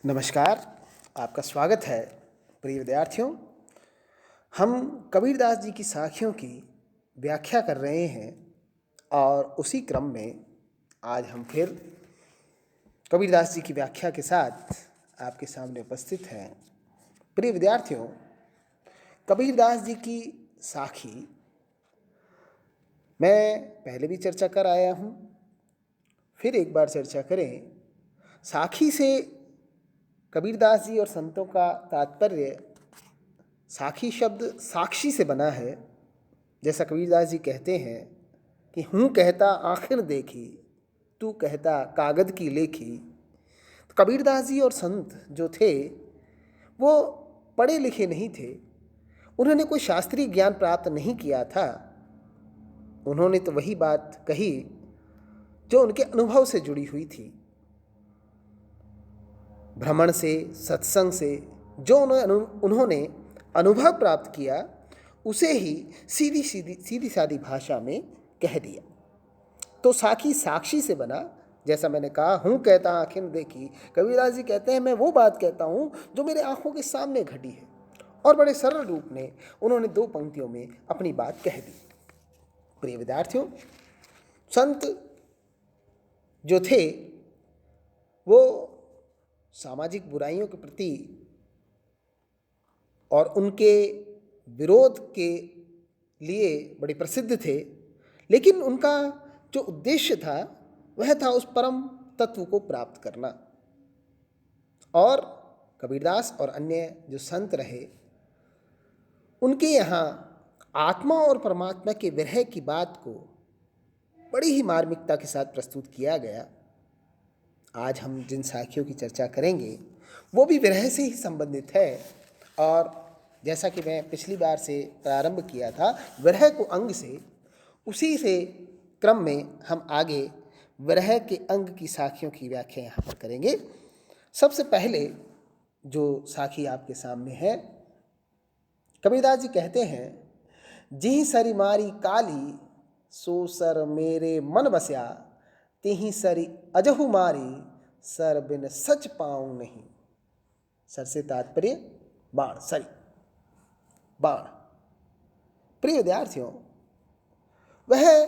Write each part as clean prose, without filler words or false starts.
नमस्कार। आपका स्वागत है प्रिय विद्यार्थियों। हम कबीरदास जी की साखियों की व्याख्या कर रहे हैं और उसी क्रम में आज हम फिर कबीरदास जी की व्याख्या के साथ आपके सामने उपस्थित हैं। प्रिय विद्यार्थियों, कबीरदास जी की साखी मैं पहले भी चर्चा कर आया हूँ, फिर एक बार चर्चा करें। साखी से कबीरदास जी और संतों का तात्पर्य, साखी शब्द साक्षी से बना है। जैसा कबीरदास जी कहते हैं कि हूँ कहता आखिर देखी, तू कहता कागद की लेखी। तो कबीरदास जी और संत जो थे वो पढ़े लिखे नहीं थे, उन्होंने कोई शास्त्रीय ज्ञान प्राप्त नहीं किया था। उन्होंने तो वही बात कही जो उनके अनुभव से जुड़ी हुई थी, भ्रमण से, सत्संग से जो उन्होंने अनुभव प्राप्त किया उसे ही सीधी सादी भाषा में कह दिया। तो साखी साक्षी से बना। जैसा मैंने कहा, हूँ कहता आखिर देखी, कबीरदास जी कहते हैं मैं वो बात कहता हूँ जो मेरे आंखों के सामने घटी है। और बड़े सरल रूप में उन्होंने 2 पंक्तियों में अपनी बात कह दी। प्रिय विद्यार्थियों, संत जो थे वो सामाजिक बुराइयों के प्रति और उनके विरोध के लिए बड़े प्रसिद्ध थे, लेकिन उनका जो उद्देश्य था वह था उस परम तत्व को प्राप्त करना। और कबीरदास और अन्य जो संत रहे, उनके यहाँ आत्मा और परमात्मा के विरह की बात को बड़ी ही मार्मिकता के साथ प्रस्तुत किया गया। आज हम जिन साखियों की चर्चा करेंगे वो भी विरह से ही संबंधित है। और जैसा कि मैं पिछली बार से प्रारंभ किया था विरह को अंग से, उसी से क्रम में हम आगे विरह के अंग की साखियों की व्याख्या यहाँ पर करेंगे। सबसे पहले जो साखी आपके सामने है, कबीरदास जी कहते हैं, जिहि सरी मारी काली, सो सर मेरे मन बस्या, तिहि सरी अजहु मारी, सर बिन सच पाऊँ नहीं। सर से तात्पर्य बाण, सरी, बाण। प्रिय विद्यार्थियों, वह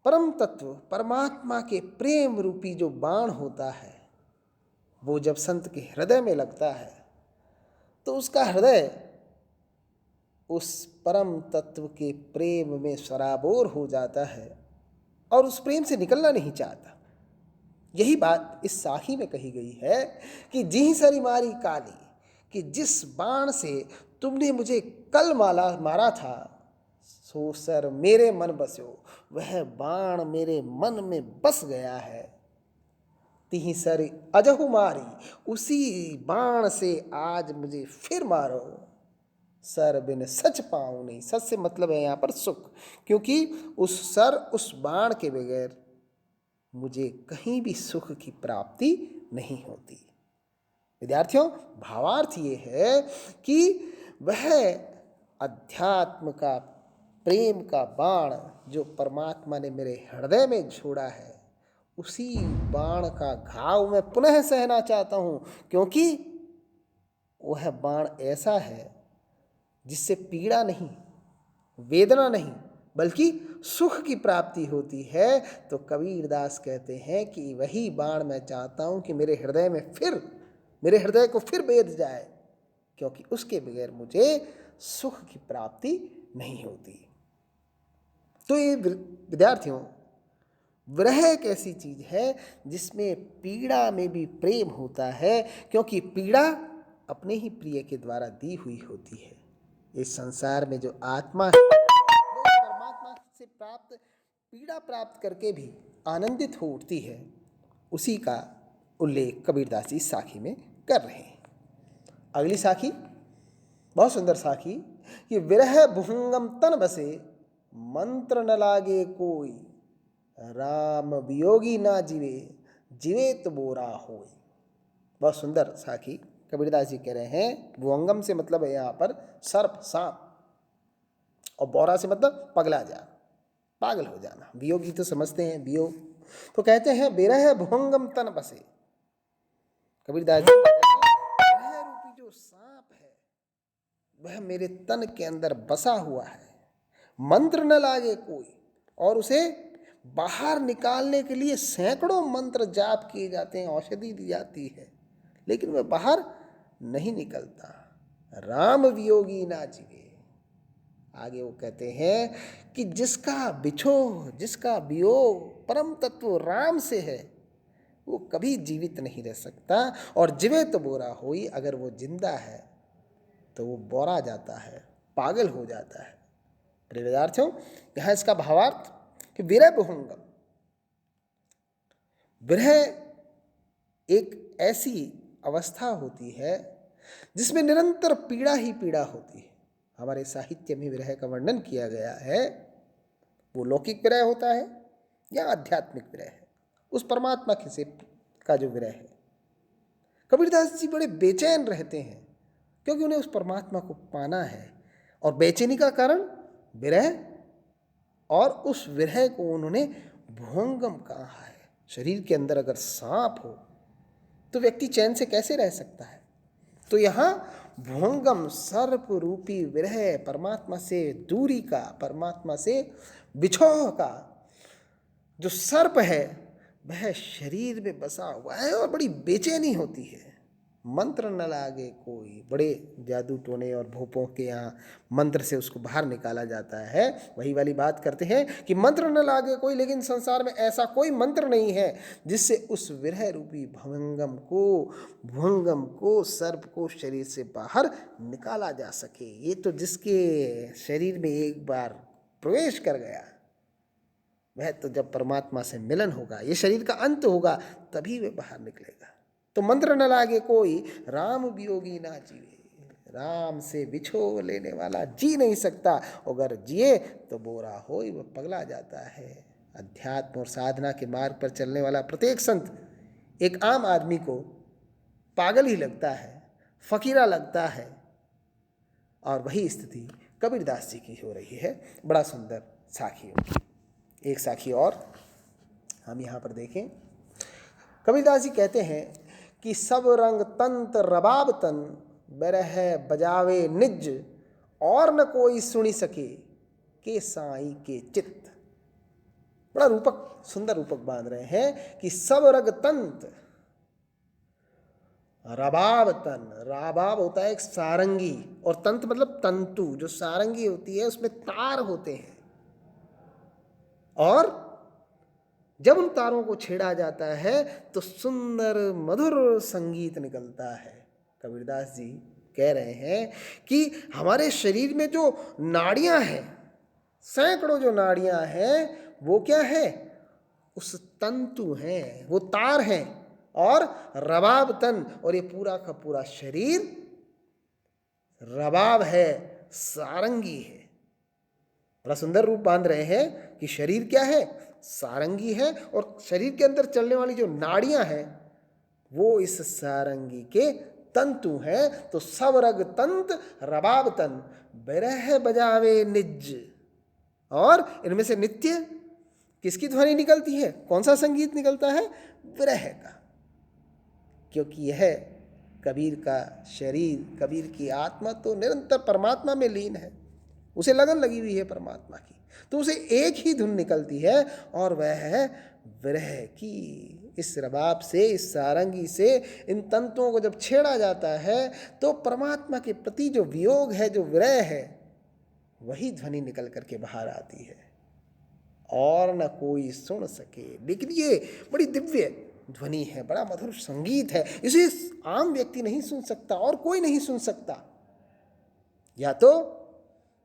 परम तत्व परमात्मा के प्रेम रूपी जो बाण होता है वो जब संत के हृदय में लगता है तो उसका हृदय उस परम तत्व के प्रेम में सराबोर हो जाता है और उस प्रेम से निकलना नहीं चाहता। यही बात इस साखी में कही गई है कि जिहि सरी मारी काली, कि जिस बाण से तुमने मुझे कल मारा था, सो सर मेरे मन बस्यो, वह बाण मेरे मन में बस गया है। तिहि सर अजहु मारी, उसी बाण से आज मुझे फिर मारो, सर बिन सच पाऊँ नहीं। सच से मतलब है यहाँ पर सुख, क्योंकि उस बाण के बगैर मुझे कहीं भी सुख की प्राप्ति नहीं होती। विद्यार्थियों, भावार्थ ये है कि वह अध्यात्म का प्रेम का बाण जो परमात्मा ने मेरे हृदय में छोड़ा है, उसी बाण का घाव मैं पुनः सहना चाहता हूँ, क्योंकि वह बाण ऐसा है जिससे पीड़ा नहीं, वेदना नहीं, बल्कि सुख की प्राप्ति होती है। तो कबीरदास कहते हैं कि वही बाण मैं चाहता हूँ कि मेरे हृदय को फिर भेद जाए, क्योंकि उसके बगैर मुझे सुख की प्राप्ति नहीं होती। तो ये विद्यार्थियों, विरह एक ऐसी चीज है जिसमें पीड़ा में भी प्रेम होता है, क्योंकि पीड़ा अपने ही प्रिय के द्वारा दी हुई होती है। इस संसार में जो आत्मा है वो परमात्मा से प्राप्त पीड़ा प्राप्त करके भी आनंदित हो उठती है। उसी का उल्लेख कबीरदास जी साखी में कर रहे हैं। अगली साखी बहुत सुंदर साखी, कि विरह भुंगम तन बसे, मंत्र न लागे कोई, राम वियोगी ना जीवे, जीवे तो बोरा होय। बहुत सुंदर साखी कबीरदास जी कह रहे हैं। भुअंगम से मतलब है यहाँ पर सर्प, सांप, और बोरा से मतलब पगला जाना, पागल हो जाना। वियोगी तो समझते हैं, वियोग। तो कहते हैं विरह भुअंगम तन बसे, कबीरदास जी कहते हैं, विरह रूपी जो सांप है वह मेरे तन के अंदर बसा हुआ है, मंत्र न लागे कोई, और उसे बाहर निकालने के लिए सैकड़ों मंत्र जाप किए जाते हैं, औषधि दी जाती है, लेकिन वह बाहर नहीं निकलता। राम वियोगी ना जीवे। आगे वो कहते हैं कि जिसका बिछोह, जिसका वियोग परम तत्व राम से है, वो कभी जीवित नहीं रह सकता। और जीवे तो बोरा होई, अगर वो जिंदा है तो वो बोरा जाता है, पागल हो जाता है। प्रिय विद्यार्थियों, यहाँ इसका भावार्थ कि विरह बहुंगम, विरह एक ऐसी अवस्था होती है जिसमें निरंतर पीड़ा ही पीड़ा होती है। हमारे साहित्य में विरह का वर्णन किया गया है, वो लौकिक विरह होता है या आध्यात्मिक विरह है, उस परमात्मा से का जो विरह है। कबीरदास जी बड़े बेचैन रहते हैं क्योंकि उन्हें उस परमात्मा को पाना है, और बेचैनी का कारण विरह, और उस विरह को उन्होंने भुवंगम कहा है। शरीर के अंदर अगर सांप हो तो व्यक्ति चैन से कैसे रह सकता है? तो यहाँ भुवंगम सर्प रूपी विरह, परमात्मा से दूरी का, परमात्मा से बिछोह का जो सर्प है वह शरीर में बसा हुआ है और बड़ी बेचैनी होती है। मंत्र न लागे कोई, बड़े जादू टोने और भूपों के यहाँ मंत्र से उसको बाहर निकाला जाता है। वही वाली बात करते हैं कि मंत्र न लागे कोई, लेकिन संसार में ऐसा कोई मंत्र नहीं है जिससे उस विरह रूपी भुवंगम को, सर्प को शरीर से बाहर निकाला जा सके। ये तो जिसके शरीर में एक बार प्रवेश कर गया, वह तो जब परमात्मा से मिलन होगा, ये शरीर का अंत होगा, तभी वह बाहर निकलेगा। तो मंत्र न लागे कोई, राम वियोगी ना जीवे। राम से बिछो लेने वाला जी नहीं सकता, अगर जिए तो बोरा हो, वह पगला जाता है। अध्यात्म और साधना के मार्ग पर चलने वाला प्रत्येक संत एक आम आदमी को पागल ही लगता है, फकीरा लगता है, और वही स्थिति कबीरदास जी की हो रही है। बड़ा सुंदर साखी होगी। एक साखी और हम यहाँ पर देखें। कबीरदास जी कहते हैं कि सब रंग तंत रबाब तन, बिरह बजावे निज, और न कोई सुनी सके के साई के चित्त। बड़ा रूपक, सुंदर रूपक बांध रहे हैं कि सब रंग तंत रबाब तन, रबाब होता है एक सारंगी, और तंत मतलब तंतु, जो सारंगी होती है उसमें तार होते हैं, और जब उन तारों को छेड़ा जाता है तो सुंदर मधुर संगीत निकलता है। कबीरदास जी कह रहे हैं कि हमारे शरीर में जो नाड़ियां हैं, सैकड़ों जो नाड़ियां हैं, वो क्या है? उस तंतु हैं, वो तार हैं, और रबाब तन, और ये पूरा का पूरा शरीर रबाब है, सारंगी है। बड़ा सुंदर रूप बांध रहे हैं कि शरीर क्या है? सारंगी है, और शरीर के अंदर चलने वाली जो नाड़ियां हैं वो इस सारंगी के तंतु हैं। तो सब रग तंत रबाब तन, बिरह बजावे निज, और इनमें से नित्य किसकी ध्वनि निकलती है? कौन सा संगीत निकलता है? विरह का, क्योंकि यह कबीर का शरीर, कबीर की आत्मा तो निरंतर परमात्मा में लीन है, उसे लगन लगी हुई है परमात्मा की, तो उसे एक ही धुन निकलती है, और वह है विरह की। इस रबाब से, इस सारंगी से इन तंतुओं को जब छेड़ा जाता है तो परमात्मा के प्रति जो वियोग है, जो विरह है, वही ध्वनि निकल करके बाहर आती है, और न कोई सुन सके। लेकिन ये बड़ी दिव्य ध्वनि है, बड़ा मधुर संगीत है, इसे आम व्यक्ति नहीं सुन सकता, और कोई नहीं सुन सकता। या तो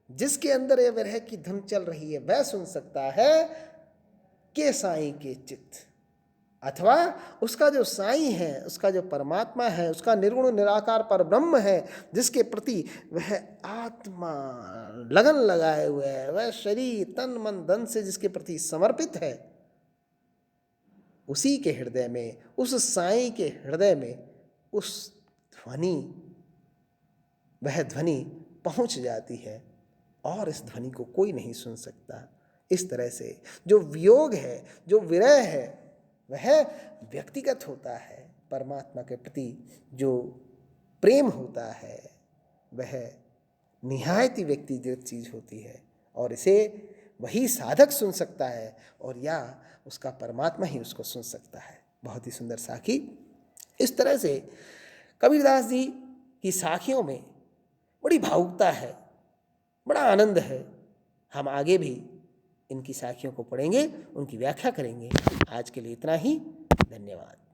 जिसके अंदर ये विरह की धुन चल रही है वह सुन सकता है के साईं के चित्त, अथवा उसका जो साईं है, उसका जो परमात्मा है, उसका निर्गुण निराकार पर ब्रह्म है, जिसके प्रति वह आत्मा लगन लगाए हुए है, वह शरीर तन मन धन से जिसके प्रति समर्पित है, उसी के हृदय में, उस साईं के हृदय में उस ध्वनि, वह ध्वनि पहुंच जाती है, और इस ध्वनि को कोई नहीं सुन सकता। इस तरह से जो वियोग है, जो विरह है, वह व्यक्तिगत होता है, परमात्मा के प्रति जो प्रेम होता है वह निहायत ही व्यक्तिगत चीज़ होती है और इसे वही साधक सुन सकता है और या उसका परमात्मा ही उसको सुन सकता है। बहुत ही सुंदर साखी। इस तरह से कबीरदास जी की साखियों में बड़ी भावुकता है, बड़ा आनंद है। हम आगे भी इनकी साखियों को पढ़ेंगे, उनकी व्याख्या करेंगे। आज के लिए इतना ही। धन्यवाद।